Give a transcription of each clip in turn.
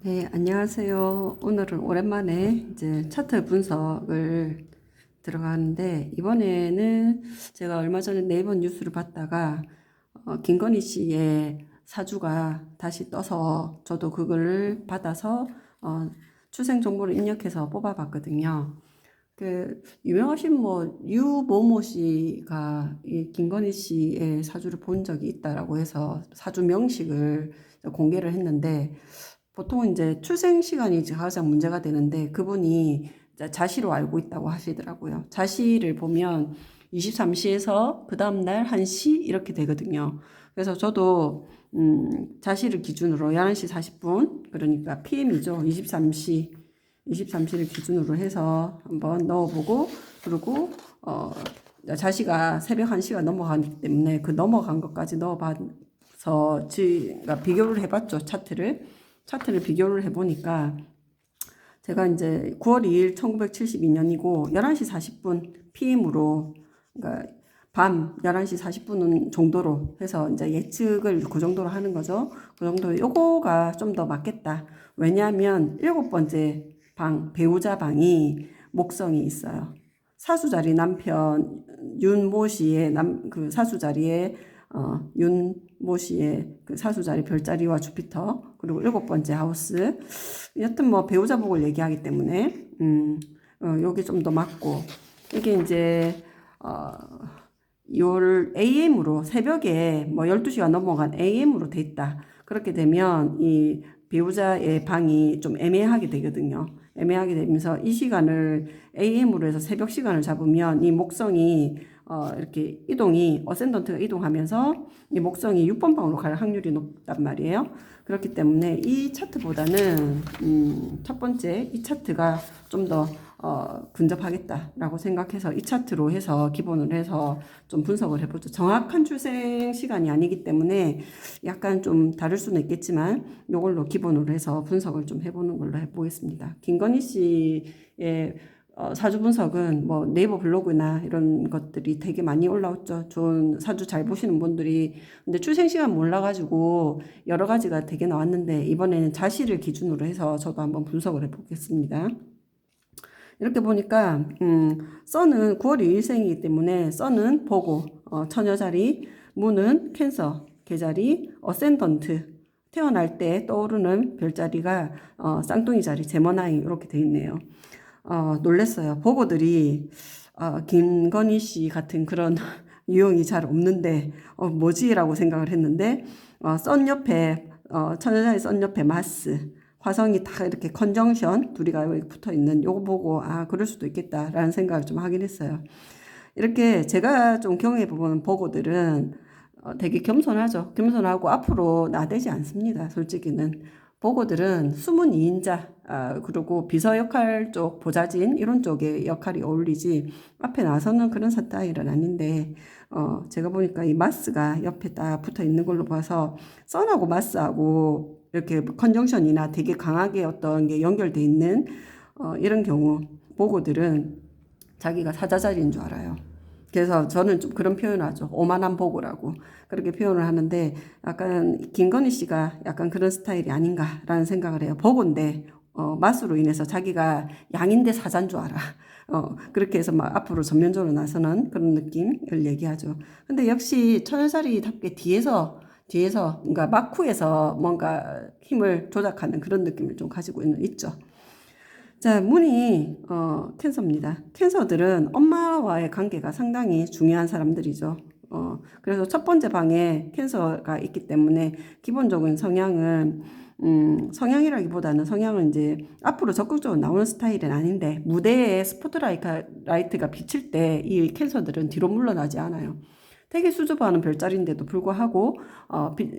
네, 안녕하세요. 오늘은 오랜만에 이제 차트 분석을 들어가는데, 이번에는 제가 얼마 전에 네이버 뉴스를 봤다가, 김건희 씨의 사주가 다시 떠서 저도 그걸 받아서, 출생 정보를 입력해서 뽑아봤거든요. 유명하신 유모모 씨가 이 김건희 씨의 사주를 본 적이 있다라고 해서 사주 명식을 공개를 했는데, 보통은 이제 출생 시간이 가장 문제가 되는데 그분이 자시로 알고 있다고 하시더라고요. 자시를 보면 23시에서 그 다음날 1시 이렇게 되거든요. 그래서 저도 자시를 기준으로 11시 40분 그러니까 PM이죠. 23시를 기준으로 해서 한번 넣어보고 그리고 자시가 새벽 1시가 넘어가기 때문에 그 넘어간 것까지 넣어봐서 그러니까 비교를 해봤죠. 차트를 비교를 해보니까 제가 이제 9월 2일 1972년이고 11시 40분 PM으로 그러니까 밤 11시 40분 정도로 해서 이제 예측을 그 정도로 하는 거죠. 그 정도 요거가 좀 더 맞겠다. 왜냐하면 7번째 방 배우자 방이 목성이 있어요. 사수자리 남편 윤모 씨의 그 사수자리에 윤모 씨의 그 사수자리 별자리와 주피터 그리고 7번째 하우스 여튼 뭐 배우자 복을 얘기하기 때문에 여기 좀 더 맞고 이게 이제 요 AM으로 새벽에 뭐 12시가 넘어간 AM으로 돼 있다. 그렇게 되면 이 배우자의 방이 좀 애매하게 되거든요. 애매하게 되면서 이 시간을 AM으로 해서 새벽 시간을 잡으면 이 목성이 이렇게 이동이 어센던트가 이동하면서 이 목성이 6번 방으로 갈 확률이 높단 말이에요. 그렇기 때문에 이 차트보다는 첫 번째 이 차트가 좀 더 근접하겠다라고 생각해서 이 차트로 해서 기본으로 해서 좀 분석을 해보죠. 정확한 출생 시간이 아니기 때문에 약간 좀 다를 수는 있겠지만 이걸로 기본으로 해서 분석을 좀 해보는 걸로 해보겠습니다. 김건희 씨의 사주 분석은 뭐 네이버 블로그나 이런 것들이 되게 많이 올라왔죠. 좋은 사주 잘 보시는 분들이. 근데 출생 시간 몰라가지고 여러 가지가 되게 나왔는데 이번에는 자시를 기준으로 해서 저도 한번 분석을 해보겠습니다. 이렇게 보니까 선은 9월 2일생이기 때문에 선은 보고 처녀자리, 문은 캔서, 계자리, 어센던트 태어날 때 떠오르는 별자리가 쌍둥이 자리, 제머나이 이렇게 돼 있네요. 놀랬어요. 보고들이 김건희 씨 같은 그런 유형이 잘 없는데 뭐지라고 생각을 했는데 선 옆에 천여자의 선 옆에 마스 화성이 다 이렇게 컨정션 둘이가 붙어 있는 요거 보고 그럴 수도 있겠다라는 생각을 좀 하긴 했어요. 이렇게 제가 좀 경험해 보면 보고들은 되게 겸손하죠. 겸손하고 앞으로 나대지 않습니다. 솔직히는. 보고들은 숨은 2인자, 그리고 비서 역할 쪽, 보좌진, 이런 쪽의 역할이 어울리지, 앞에 나서는 그런 스타일은 아닌데, 제가 보니까 이 마스가 옆에 딱 붙어 있는 걸로 봐서, 선하고 마스하고 이렇게 컨정션이나 되게 강하게 어떤 게 연결돼 있는, 이런 경우, 보고들은 자기가 사자자리인 줄 알아요. 그래서 저는 좀 그런 표현을 하죠. 오만한 보고라고. 그렇게 표현을 하는데 약간 김건희 씨가 약간 그런 스타일이 아닌가라는 생각을 해요. 보고인데 맛으로 인해서 자기가 양인데 사자인 줄 알아. 그렇게 해서 막 앞으로 전면적으로 나서는 그런 느낌을 얘기하죠. 근데 역시 천여자리답게 뒤에서 그러니까 막후에서 뭔가 힘을 조작하는 그런 느낌을 좀 가지고 있죠. 자, 문이 캔서입니다. 캔서들은 엄마와의 관계가 상당히 중요한 사람들이죠. 그래서 첫 번째 방에 캔서가 있기 때문에 기본적인 성향은 성향이라기보다는 성향은 이제 앞으로 적극적으로 나오는 스타일은 아닌데 무대에 스포트라이트가 비칠 때 이 캔서들은 뒤로 물러나지 않아요. 되게 수줍어하는 별자리인데도 불구하고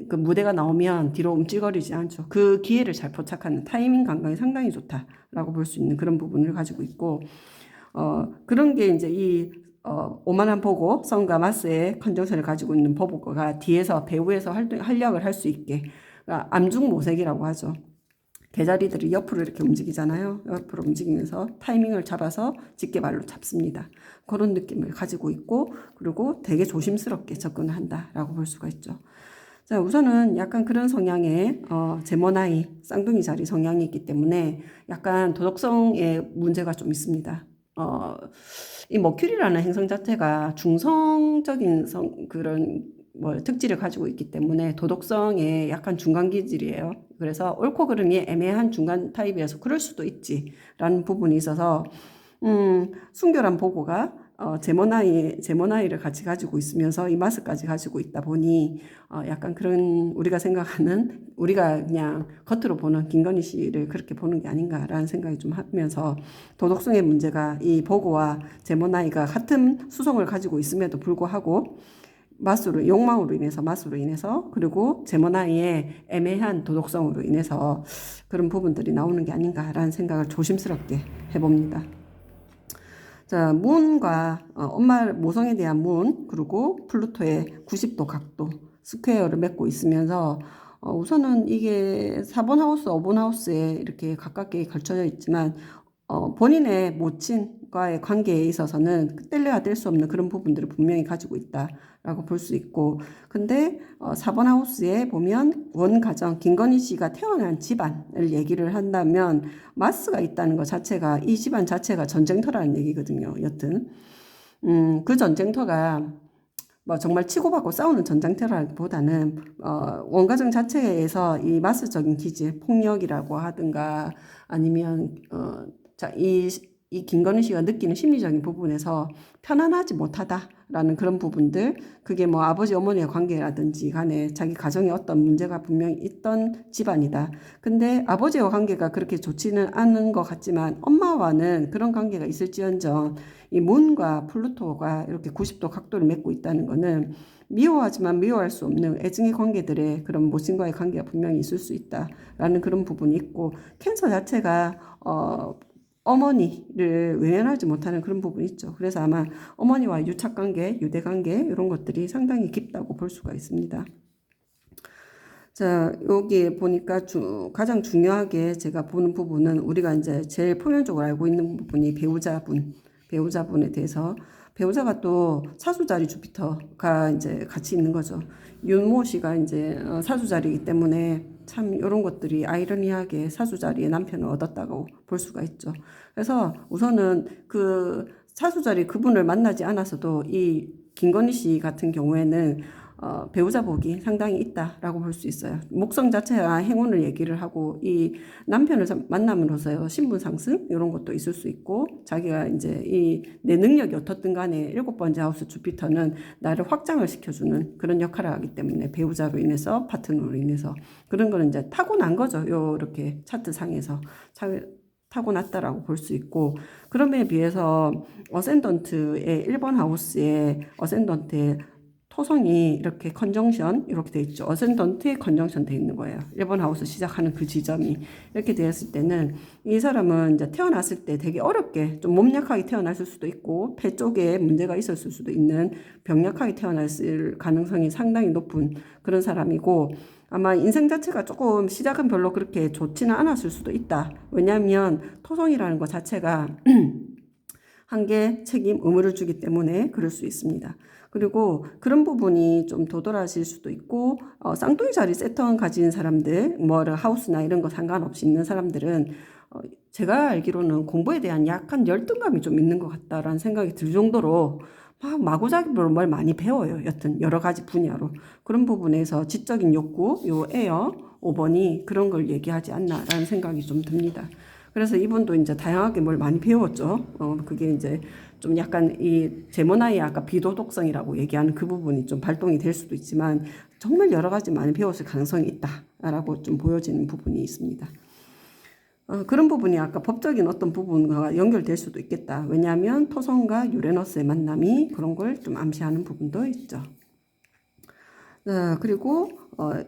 그 무대가 나오면 뒤로 움찔거리지 않죠. 그 기회를 잘 포착하는 타이밍 감각이 상당히 좋다라고 볼 수 있는 그런 부분을 가지고 있고 그런 게 이제 이 오만한 보고 선과 마스의 컨정션을 가지고 있는 보고가 뒤에서 배우에서 활약을 할 수 있게 그러니까 암중모색이라고 하죠. 개자리들이 옆으로 이렇게 움직이잖아요. 옆으로 움직이면서 타이밍을 잡아서 집게발로 잡습니다. 그런 느낌을 가지고 있고 그리고 되게 조심스럽게 접근을 한다라고 볼 수가 있죠. 자, 우선은 약간 그런 성향의 제모나이, 쌍둥이 자리 성향이 있기 때문에 약간 도덕성의 문제가 좀 있습니다. 이 머큐리라는 행성 자체가 중성적인 그런 뭐 특질을 가지고 있기 때문에 도덕성의 약간 중간 기질이에요. 그래서 옳고 그름이 애매한 중간 타입이어서 그럴 수도 있지라는 부분이 있어서 순결한 보고가 제모나이를 같이 가지고 있으면서 이 맛을까지 가지고 있다 보니 약간 그런 우리가 생각하는 우리가 그냥 겉으로 보는 김건희 씨를 그렇게 보는 게 아닌가라는 생각이 좀 하면서 도덕성의 문제가 이 보고와 제모나이가 같은 수성을 가지고 있음에도 불구하고 맛으로 인해서 그리고 제모나이의 애매한 도덕성으로 인해서 그런 부분들이 나오는 게 아닌가라는 생각을 조심스럽게 해봅니다. 자, 문과 엄마 모성에 대한 문 그리고 플루토의 90도 각도 스퀘어를 맺고 있으면서 우선은 이게 4번 하우스, 5번 하우스에 이렇게 가깝게 걸쳐져 있지만 본인의 모친과의 관계에 있어서는 뗄래야 뗄 수 없는 그런 부분들을 분명히 가지고 있다라고 볼 수 있고 근데 4번 하우스에 보면 원가정 김건희 씨가 태어난 집안을 얘기를 한다면 마스가 있다는 것 자체가 이 집안 자체가 전쟁터라는 얘기거든요. 여튼 그 전쟁터가 뭐 정말 치고받고 싸우는 전쟁터라기보다는 원가정 자체에서 이 마스적인 기질, 폭력이라고 하든가 아니면 자, 이 김건희 씨가 느끼는 심리적인 부분에서 편안하지 못하다라는 그런 부분들, 그게 뭐 아버지 어머니의 관계라든지 간에 자기 가정에 어떤 문제가 분명히 있던 집안이다. 근데 아버지와 관계가 그렇게 좋지는 않은 것 같지만 엄마와는 그런 관계가 있을지언정 이 문과 플루토가 이렇게 90도 각도를 맺고 있다는 거는 미워하지만 미워할 수 없는 애증의 관계들의 그런 모친과의 관계가 분명히 있을 수 있다라는 그런 부분이 있고 캔서 자체가 어머니를 외면하지 못하는 그런 부분이 있죠. 그래서 아마 어머니와 유착관계, 유대관계 이런 것들이 상당히 깊다고 볼 수가 있습니다. 자, 여기 보니까 가장 중요하게 제가 보는 부분은 우리가 이제 제일 표면적으로 알고 있는 부분이 배우자분에 대해서 배우자가 또 사수자리 주피터가 이제 같이 있는 거죠. 윤모 씨가 이제 사수자리이기 때문에 참 이런 것들이 아이러니하게 사수자리에 남편을 얻었다고 볼 수가 있죠. 그래서 우선은 그 사수자리 그분을 만나지 않았어도 이 김건희 씨 같은 경우에는 배우자 복이 상당히 있다라고 볼 수 있어요. 목성 자체가 행운을 얘기를 하고 이 남편을 만남으로써 신분 상승 이런 것도 있을 수 있고 자기가 이제 이 내 능력이 어떻든 간에 7번째 하우스 주피터는 나를 확장을 시켜주는 그런 역할을 하기 때문에 배우자로 인해서 파트너로 인해서 그런 거는 이제 타고난 거죠. 이렇게 차트 상에서 타고났다라고 볼 수 있고 그럼에 비해서 어센던트의 1번 하우스의 어센던트의 토성이 이렇게 컨정션 이렇게 돼 있죠. 어센던트에 컨정션 돼 있는 거예요. 1번 하우스 시작하는 그 지점이 이렇게 되었을 때는 이 사람은 이제 태어났을 때 되게 어렵게 좀 몸약하게 태어났을 수도 있고 폐 쪽에 문제가 있었을 수도 있는 병약하게 태어났을 가능성이 상당히 높은 그런 사람이고 아마 인생 자체가 조금 시작은 별로 그렇게 좋지는 않았을 수도 있다. 왜냐하면 토성이라는 것 자체가 한계, 책임, 의무를 주기 때문에 그럴 수 있습니다. 그리고 그런 부분이 좀 도드라질 수도 있고 쌍둥이 자리 세턴 가진 사람들, 뭐 하우스나 이런 거 상관없이 있는 사람들은 제가 알기로는 공부에 대한 약간 열등감이 좀 있는 것 같다라는 생각이 들 정도로 막 마구잡이로 뭘 많이 배워요. 여튼 여러 가지 분야로. 그런 부분에서 지적인 욕구, 요 에어 5번이 그런 걸 얘기하지 않나라는 생각이 좀 듭니다. 그래서 이분도 이제 다양하게 뭘 많이 배웠죠. 그게 이제 좀 약간 이 제모나이 아까 비도덕성이라고 얘기하는 그 부분이 좀 발동이 될 수도 있지만 정말 여러 가지 많이 배웠을 가능성이 있다라고 좀 보여지는 부분이 있습니다. 그런 부분이 아까 법적인 어떤 부분과 연결될 수도 있겠다. 왜냐하면 토성과 유레너스의 만남이 그런 걸 좀 암시하는 부분도 있죠. 그리고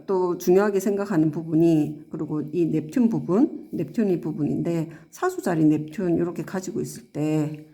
또 중요하게 생각하는 부분이 그리고 이 넵튠 부분, 넵튠이 부분인데 사수자리 넵튠 이렇게 가지고 있을 때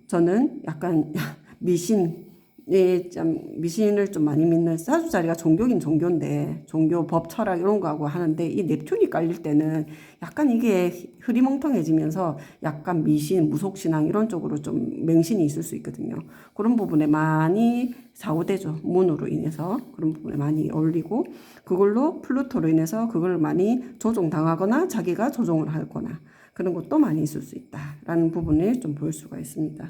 저는 약간 미신 예, 참 미신을 좀 많이 믿는 사주 자리가 종교긴 종교인데 종교 법 철학 이런 거하고 하는데 이 넵튠이 깔릴 때는 약간 이게 흐리멍텅해지면서 약간 미신, 무속신앙 이런 쪽으로 좀 맹신이 있을 수 있거든요. 그런 부분에 많이 좌우되죠. 문으로 인해서 그런 부분에 많이 어울리고 그걸로 플루토로 인해서 그걸 많이 조종당하거나 자기가 조종을 하거나 그런 것도 많이 있을 수 있다라는 부분을 좀 볼 수가 있습니다.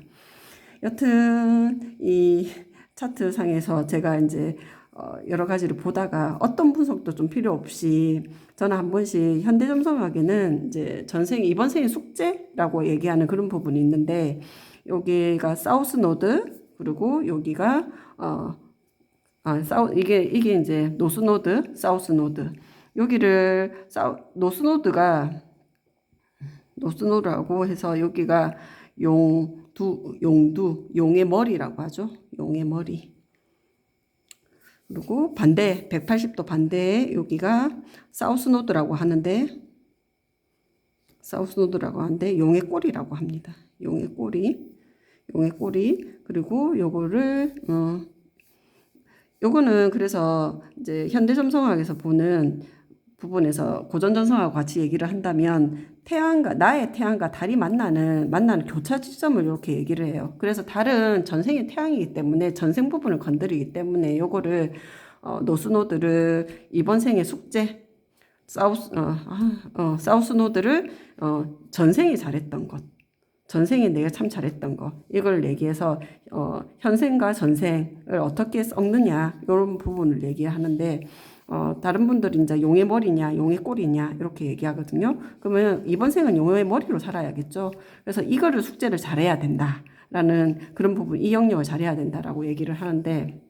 여튼 이 차트 상에서 제가 이제 여러 가지를 보다가 어떤 분석도 좀 필요 없이 저는 한 번씩 현대점성학에는 이제 전생 이번 생의 숙제라고 얘기하는 그런 부분이 있는데 여기가 사우스 노드 그리고 여기가 이게 이제 노스 노드, 사우스 노드. 여기를 노스 노드라고 해서 여기가 용두, 용의 머리라고 하죠. 용의 머리. 그리고 반대, 180도 반대에 여기가 사우스 노드라고 하는데, 용의 꼬리라고 합니다. 용의 꼬리. 그리고 요거는 그래서 이제 현대점성학에서 보는 부분에서 고전전성하고 같이 얘기를 한다면 나의 태양과 달이 만나는 교차 지점을 이렇게 얘기를 해요. 그래서 달은 전생의 태양이기 때문에 전생 부분을 건드리기 때문에 요거를 노스노드를 이번 생의 숙제 사우스 노드를 전생에 잘했던 것 전생에 내가 참 잘했던 거 이걸 얘기해서 현생과 전생을 어떻게 섞느냐 이런 부분을 얘기하는데 다른 분들이 이제 용의 머리냐 용의 꼬리냐 이렇게 얘기하거든요. 그러면 이번 생은 용의 머리로 살아야겠죠. 그래서 이거를 숙제를 잘해야 된다라는 그런 부분 이 영역을 잘해야 된다라고 얘기를 하는데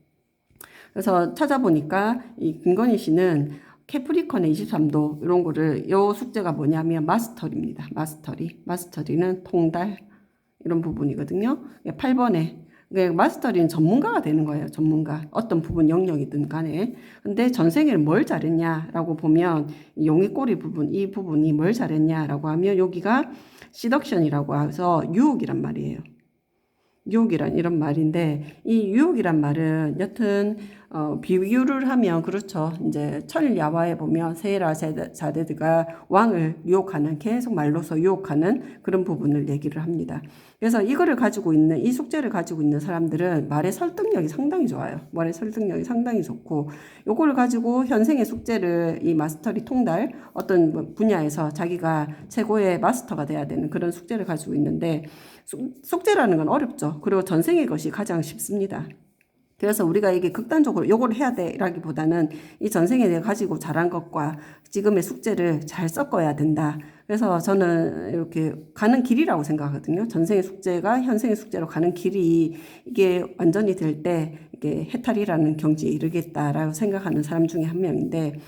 그래서 찾아보니까 이 김건희 씨는 캐프리컨의 23도 이런 거를 요 숙제가 뭐냐면 마스터리입니다. 마스터리는 통달 이런 부분이거든요. 8번에 마스터리는 전문가가 되는 거예요. 전문가. 어떤 부분 영역이든 간에. 근데 전생에는 뭘 잘했냐라고 보면 용의 꼬리 부분, 이 부분이 뭘 잘했냐라고 하면 여기가 시덕션이라고 해서 유혹이란 말이에요. 유혹이란 이런 말인데 이 유혹이란 말은 여튼 비유를 하면 그렇죠. 이제 천일야화에 보면 세라 자데드가 왕을 유혹하는 계속 말로서 유혹하는 그런 부분을 얘기를 합니다. 그래서 이거를 가지고 있는 이 숙제를 가지고 있는 사람들은 말의 설득력이 상당히 좋아요. 말의 설득력이 상당히 좋고 요거를 가지고 현생의 숙제를 이 마스터리 통달 어떤 분야에서 자기가 최고의 마스터가 돼야 되는 그런 숙제를 가지고 있는데 숙제라는 건 어렵죠. 그리고 전생의 것이 가장 쉽습니다. 그래서 우리가 이게 극단적으로 요걸 해야 돼라기보다는 이 전생에 내가 가지고 자란 것과 지금의 숙제를 잘 섞어야 된다. 그래서 저는 이렇게 가는 길이라고 생각하거든요. 전생의 숙제가 현생의 숙제로 가는 길이 이게 완전히 될 때 이게 해탈이라는 경지에 이르겠다라고 생각하는 사람 중에 한 명인데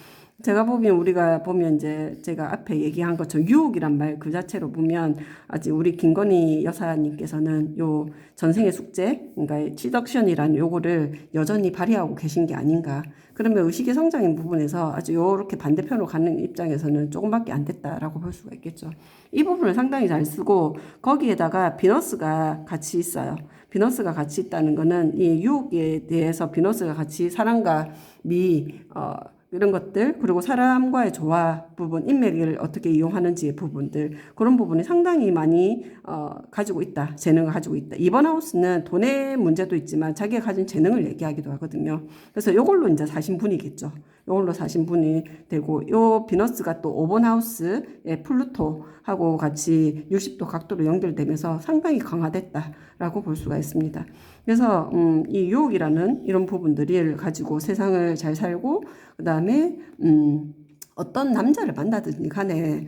제가 보면 우리가 보면 이제 제가 앞에 얘기한 것처럼 유혹이란 말 그 자체로 보면 아직 우리 김건희 여사님께서는 요 전생의 숙제, 그러니까 치덕션이라는 요거를 여전히 발휘하고 계신 게 아닌가. 그러면 의식의 성장인 부분에서 아주 요렇게 반대편으로 가는 입장에서는 조금밖에 안 됐다라고 볼 수가 있겠죠. 이 부분을 상당히 잘 쓰고 거기에다가 비너스가 같이 있어요. 비너스가 같이 있다는 거는 이 유혹에 대해서 비너스가 같이 사랑과 이런 것들 그리고 사람과의 조화 부분 인맥을 어떻게 이용하는지의 부분들 그런 부분이 상당히 많이 가지고 있다. 재능을 가지고 있다. 이번 하우스는 돈의 문제도 있지만 자기가 가진 재능을 얘기하기도 하거든요. 그래서 이걸로 이제 사신분이겠죠. 이걸로 사신분이 되고 요 비너스가 또 5번 하우스의 플루토하고 같이 60도 각도로 연결되면서 상당히 강화됐다라고 볼 수가 있습니다. 그래서 이 유혹이라는 이런 부분들을 가지고 세상을 잘 살고 그 다음에 어떤 남자를 만나든지 간에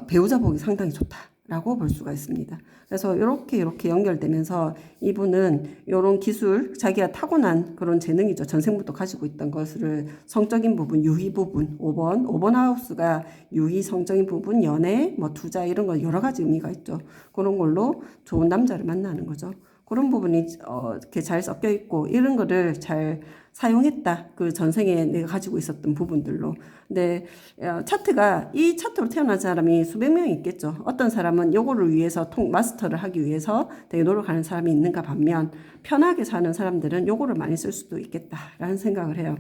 배우자 복이 상당히 좋다라고 볼 수가 있습니다. 그래서 이렇게 연결되면서 이분은 이런 기술 자기가 타고난 그런 재능이죠. 전생부터 가지고 있던 것을 성적인 부분, 유희 부분 5번 하우스가 유희 성적인 부분, 연애, 뭐 투자 이런 거 여러 가지 의미가 있죠. 그런 걸로 좋은 남자를 만나는 거죠. 그런 부분이 이렇게 잘 섞여 있고 이런 거를 잘 사용했다. 그 전생에 내가 가지고 있었던 부분들로. 근데 차트가 이 차트로 태어난 사람이 수백 명 있겠죠. 어떤 사람은 요거를 위해서 마스터를 하기 위해서 되게 노력하는 사람이 있는가 반면 편하게 사는 사람들은 요거를 많이 쓸 수도 있겠다라는 생각을 해요.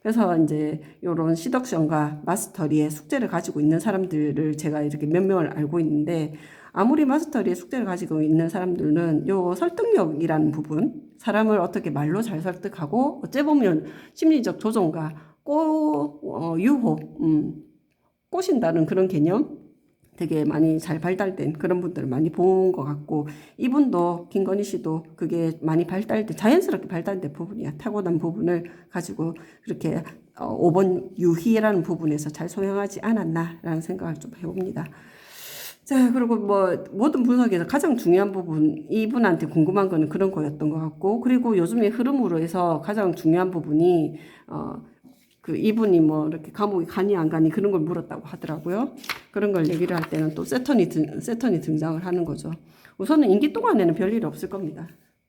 그래서 이제 요런 시덕션과 마스터리의 숙제를 가지고 있는 사람들을 제가 이렇게 몇 명을 알고 있는데 아무리 마스터리의 숙제를 가지고 있는 사람들은 요 설득력이라는 부분, 사람을 어떻게 말로 잘 설득하고 어째 보면 심리적 조종과 유혹, 꼬신다는 그런 개념 되게 많이 잘 발달된 그런 분들을 많이 본 것 같고 이분도 김건희 씨도 그게 많이 자연스럽게 발달된 부분이야. 타고난 부분을 가지고 그렇게 5번 유희라는 부분에서 잘 소양하지 않았나라는 생각을 좀 해봅니다. 자, 그리고 뭐 모든 분석에서 가장 중요한 부분, 이분한테 궁금한 거는 그런 거였던 것 같고, 그리고 요즘의 흐름으로 해서 가장 중요한 부분이 그 이분이 뭐 이렇게 감옥에 가니 안 가니 그런 걸 물었다고 하더라고요. 그런 걸 얘기를 할 때는 또 세턴이 등장을 하는 거죠. 우선은 임기 동안에는 별일 없을 겁니다.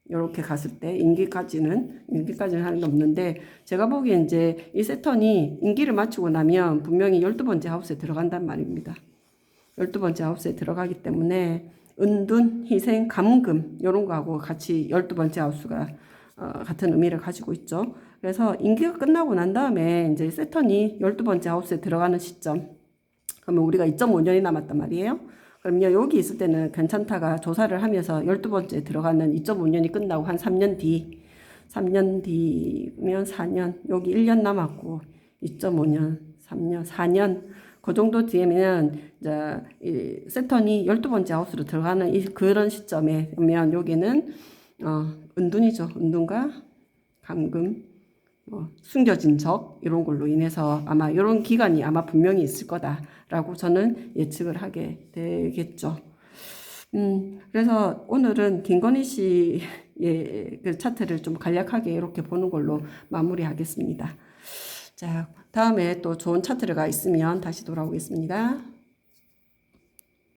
이렇게 갔을 때 임기까지는 하는 게 없는데 제가 보기엔 이제 이 세턴이 임기를 마치고 나면 분명히 12번째 하우스에 들어간단 말입니다. 12번째 하우스에 들어가기 때문에 은둔, 희생, 감금 이런 거하고 같이 12번째 하우스가 같은 의미를 가지고 있죠. 그래서 임기가 끝나고 난 다음에 이제 세턴이 12번째 하우스에 들어가는 시점. 그러면 우리가 2.5년이 남았단 말이에요. 그럼요, 여기 있을 때는 괜찮다가 조사를 하면서 12번째 들어가는 2.5년이 끝나고 한 3년 뒤면 4년, 여기 1년 남았고 2.5년, 3년, 4년 그 정도 뒤에면 이제 이 세턴이 12번째 하우스로 들어가는 그런 시점에 그러면 여기는 은둔이죠. 은둔과 감금, 숨겨진 적 이런 걸로 인해서 아마 이런 기간이 아마 분명히 있을 거다라고 저는 예측을 하게 되겠죠. 그래서 오늘은 김건희 씨의 그 차트를 좀 간략하게 이렇게 보는 걸로 마무리하겠습니다. 자, 다음에 또 좋은 차트가 있으면 다시 돌아오겠습니다.